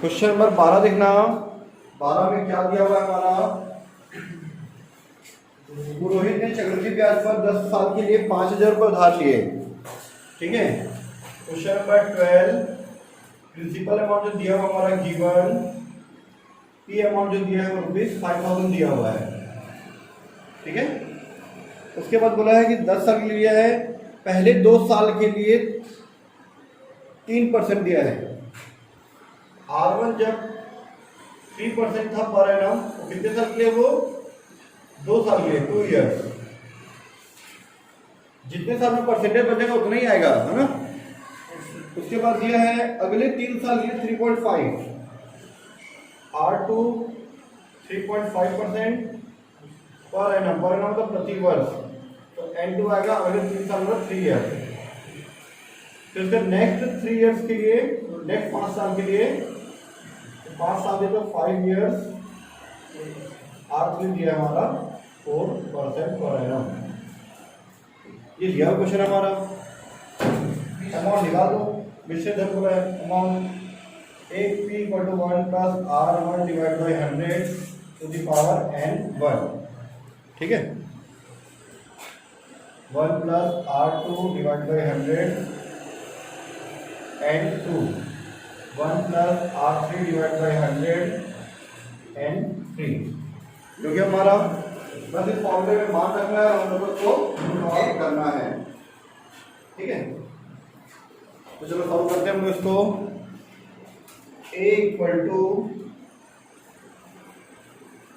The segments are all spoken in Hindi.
क्वेश्चन नंबर 12 देखना। 12 में क्या दिया हुआ है हमारा, पुरोहित ने चक्रवृद्धि ब्याज पर 10 साल के लिए 5,000 रुपये उधार लिए। ठीक है। क्वेश्चन नंबर 12, प्रिंसिपल अमाउंट जो दिया हुआ हमारा गिवन, पी अमाउंट जो दिया है वो ₹5,000 दिया हुआ है। ठीक है। उसके बाद बोला है कि 10 साल के लिए है, पहले 2 साल के लिए 3% दिया है। R1 जब 3% था पर एनम, तो कितने साल के लिए, वो 2 साल के लिए, 2 ईयर्स। जितने साल में परसेंटेज बचेगा उतना ही आएगा, है ना। उसके बाद दिया है अगले 3 साल के लिए 3.5, R2 3.5% per annum, per annum मतलब प्रति वर्ष, तो N2 आएगा अगले 3 साल में 3 ईयर। फिर उसके नेक्स्ट 3 ईयर्स के लिए, नेक्स्ट 5 साल के लिए, 5 साल दे तो 5 ईयर्स, R3 दिया हमारा 4% पर एनम। ये दिया हुआ क्वेश्चन हमारा। अमाउंट निकाल दो, विषय धन बोला है amount 1P = 1 + R1 / 100 to the power N1। ठीक है। 1 + R2 / 100 N2, 1 + R3 / 100 N3, जो कि हमारा बस इस फॉर्मूले में मान रखना है और हम लोगों को सॉल्व करना है। ठीक है। तो चलो सॉल्व करते हैं हम इसको। A =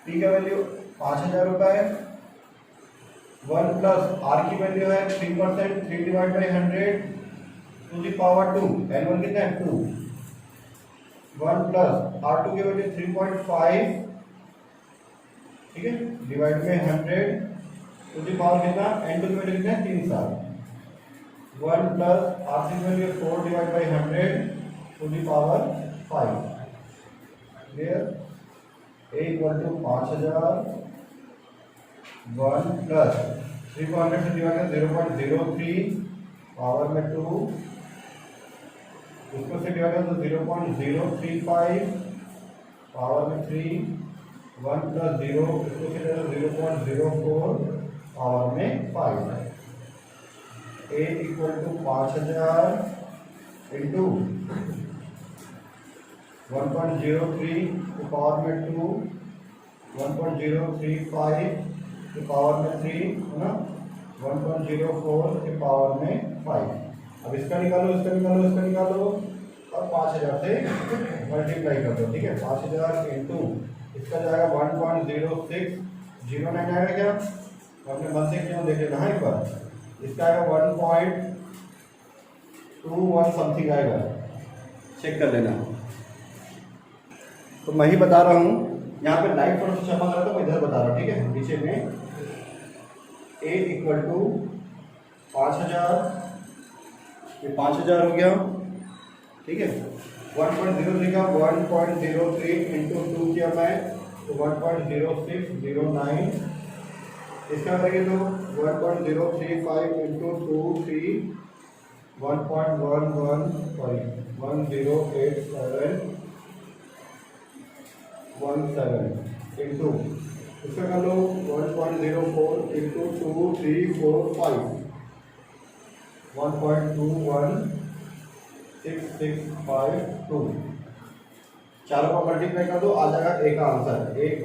P का वैल्यू 5,000 रुपये, 1 + R की वैल्यू है 3%, 3 / 100 to the power 2, N1 कितना है 2, 1 + R2 की वैल्यू 3.5, ठीक है, डिवाइड में 100 टू दी पावर कितना, N2 की वैल्यू कितना है 3 साल, 1 + R3 की value 4 / 100 to the power 5। Clear. A = 5,000, 1 + 3 को 100 से डिवाइड कर 0.03 पावर में 2, उसको से डिवाइड कर तो 0.035 पावर में 3, 1 + 0 इसको से 0.04 पावर में 5। A = 5,000 इंटू 1.03 की पावर में 2, 1.035 की पावर में 3, है ना, 1.04 की पावर में 5। अब इसका निकालो, इसका निकालो, इसका निकालो और 5,000 से मल्टीप्लाई कर दो। ठीक है। 5,000 इंटू इसका जाएगा 1.0609 आएगा क्या, अपने मन से क्यों देख लेना है एक बार। इसका आएगा 1.21 समथिंग आएगा, चेक कर लेना। तो मैं ही बता रहा हूँ, यहाँ पे लाइट थोड़ा सा चमक रहा था, मैं इधर बता रहा हूँ। ठीक है। पीछे में A = 5,000, ये 5,000 हो गया। ठीक है। 1.03 का 1.03 इंटू 2 किया मैं तो 1.0609, इसका करेंगे तो 1.035 इंटू 2 3 108717 इंटू इसका कर लो 1.04 इंटू 2 3 4 5 1.21665 चारों को मल्टीप्लाई कर दो, आ जाएगा A का आंसर। A =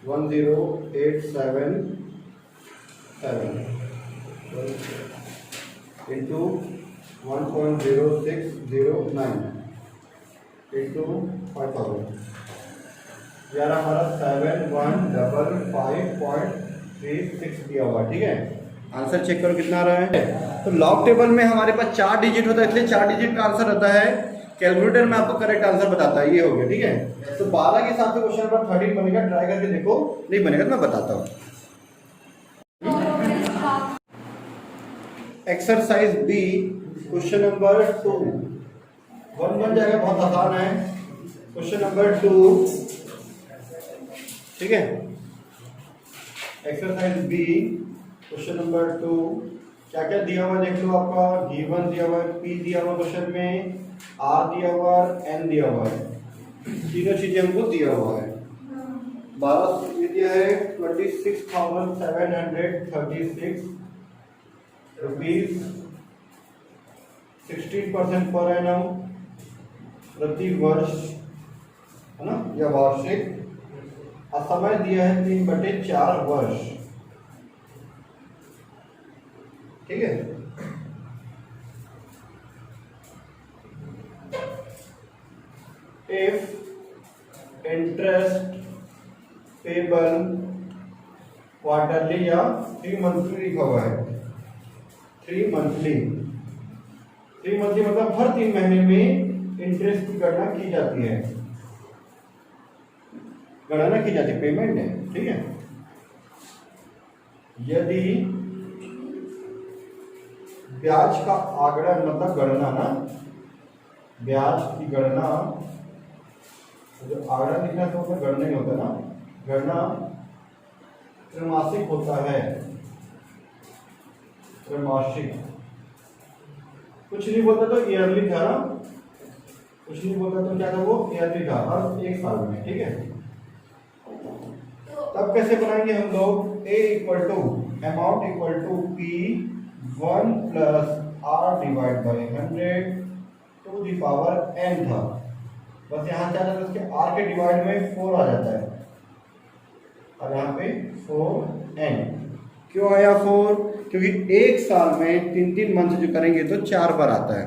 10877 इंटू 1.0609 इंटू 5,000, यार हमारा 7155.36 दिया हुआ। ठीक है। आंसर चेक करो कितना आ रहा है। तो लॉग टेबल में हमारे पास 4 डिजिट होता है, इसलिए 4 डिजिट का आंसर रहता है। कैलकुलेटर में आपको करेक्ट आंसर बताता है। ये हो गया। ठीक है। तो 12 के हिसाब से क्वेश्चन नंबर 13 बनेगा, ट्राई करके देखो, नहीं बनेगा तो मैं बताता हूँ। एक्सरसाइज B क्वेश्चन नंबर 2 1 बन जाएगा, बहुत आसान है। क्वेश्चन नंबर 2, ठीक है। एक्सरसाइज B क्वेश्चन नंबर 2 क्या क्या दिया हुआ देख लो, आपका गिवन दिया हुआ है, पी दिया हुआ क्वेश्चन में, आर दिया हुआ है, एन दिया हुआ है, तीनों चीजें हमको दिया हुआ है। 12 दिया है 26,736 रुपीज, 16% पर एनम प्रति वर्ष, है ना, या वार्षिक। और समय दिया है 3/4 वर्ष। ठीक है, इफ इंटरेस्ट पेबल क्वार्टरली या 3 मंथली लिखा हुआ है, 3 मंथली, 3 मंथली मतलब हर 3 महीने में इंटरेस्ट की गणना की जाती है, पेमेंट है। ठीक है, यदि ब्याज का आगरण मतलब गणना ना, ब्याज की गणना, जो आगरण लिखना तो उसमें गणना ही होता है ना, गणना त्रैमासिक होता है, त्रैमासिक, कुछ नहीं बोलता तो ईयरली था ना, कुछ नहीं बोलता तो क्या था, वो ईयरली था, हर 1 साल में। ठीक है, तब कैसे बनाएंगे हम लोग, A equal to amount equal to P 1 plus R divide by 100 to the power n था, बस यहाँ क्या जाता है, उसके R के डिवाइड में 4 आ जाता है, और यहाँ पे 4n। क्यों आया 4? क्योंकि 1 साल में 3 मंथ जो करेंगे तो 4 बार आता है।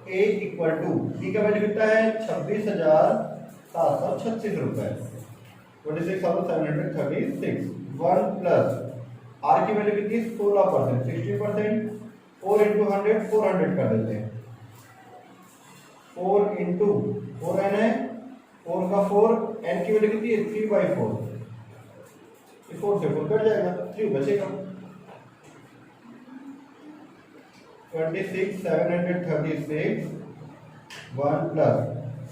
A इक्वल टू P का वैल्यू कितना है, 26,736 रुपए, 26,736। 1 प्लस R की वैल्यू कितनी, 16%, 60%, 4 इंटू 100 400 कर देते हैं, 4 इंटू 4n है, 4 का 4, n की वैल्यू कितनी है, 3/4, 4 से 4 कट जाएगा, 3 बचेगा। 26,736 1 प्लस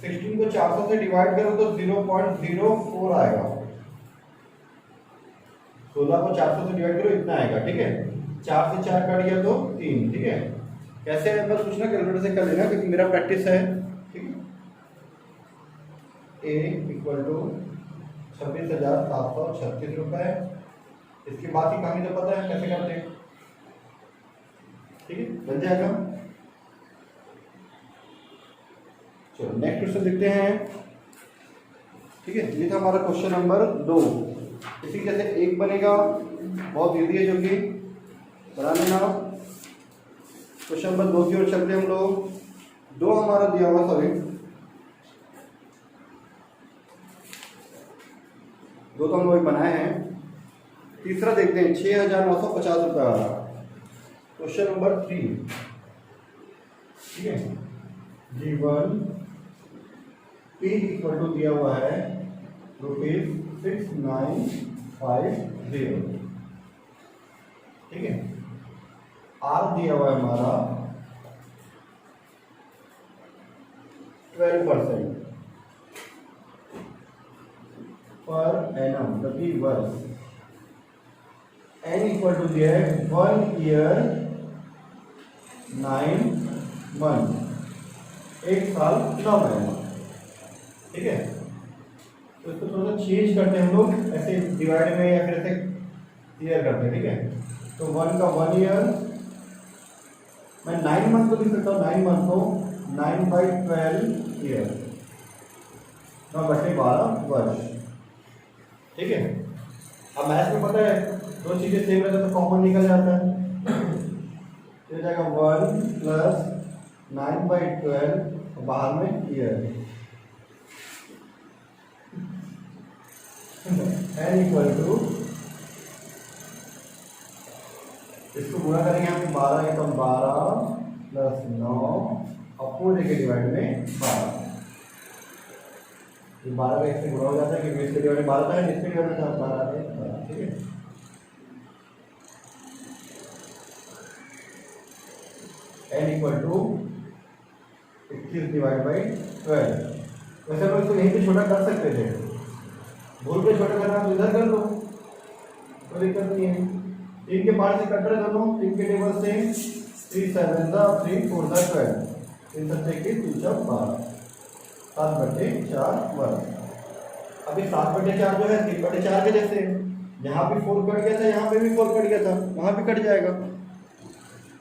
16 को 400 से डिवाइड करो तो 0.04 आएगा, 16 को 400 से डिवाइड करो इतना आएगा। ठीक है, 4 से 4 कट गया तो 3। ठीक है, कैसे है बस पूछना, कैलकुलेटर से कर लेना क्योंकि मेरा प्रैक्टिस है। ठीक है, A इक्वल टू 26,736 रुपए। इसके बाद की कहानी तो पता है कैसे करते हैं। ठीक है, बन जाएगा। चलो नेक्स्ट क्वेश्चन देखते हैं। ठीक है, ये था हमारा क्वेश्चन नंबर 2। इसी जैसे एक बनेगा, बहुत इजी है, जो कि बना लेना। क्वेश्चन नंबर 2 की ओर चलते हैं हम लोग। 2 हमारा दिया हुआ, सॉरी 2 तो हम लोग बनाए हैं। तीसरा देखते हैं, 6,950 रुपये वाला क्वेश्चन नंबर 3। ठीक है, G1 P इक्वल टू दिया हुआ है ₹6950। ठीक है, R दिया हुआ है हमारा 12% पर एनम प्रति वर्ष। N इक्वल टू दिया है 1 ईयर 9 मंथ, 1 साल 9 महीना। ठीक है, तो इसको थोड़ा सा चेंज करते हैं हम लोग, ऐसे डिवाइड में या फिर ऐसे क्लियर करते हैं। ठीक है, तो 1 का 1 ईयर, मैं 9 मंथ को लिख सकता हूँ, 9 मंथ को 9/12 ईयर, 9/12 वर्ष। ठीक है, अब मैथ में पता है 2 चीजें सेम रहता है तो कॉमन निकल जाता है, तो जाएगा 1 प्लस 9/12 बाहर में ईयर, n इक्वल टू, इसको गुणा करेंगे हम 12 एकम 12 प्लस 9 और पूरे के डिवाइड में 12। ये 12 का इससे गुणा हो जाता है क्योंकि इसके डिवाइड में 12 था, इसके डिवाइड में 12 है। ठीक है, n equal to 21 divide by 12। वैसे हम इसको यहीं पे छोटा कर सकते थे, भूल के छोटा करना तो इधर कर लो, कोई दिक्कत नहीं है। 3 के पार्ट से कट रहे दोनों, 3 के टेबल से 3 7 3 4 12, 3 7 के 3 4 12, 7/4 वर्ग। अभी 7/4 जो है 3/4 के जैसे है, यहाँ भी 4 कट गया था, यहाँ पे भी 4 कट गया था, वहाँ भी कट जाएगा,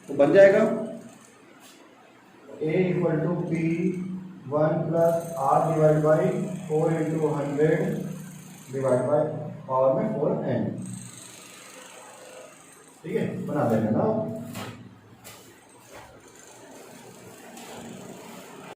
तो बन जाएगा A = P 1 + R / 4 × 100 / पावर में 4n। ठीक है, बना देना ना।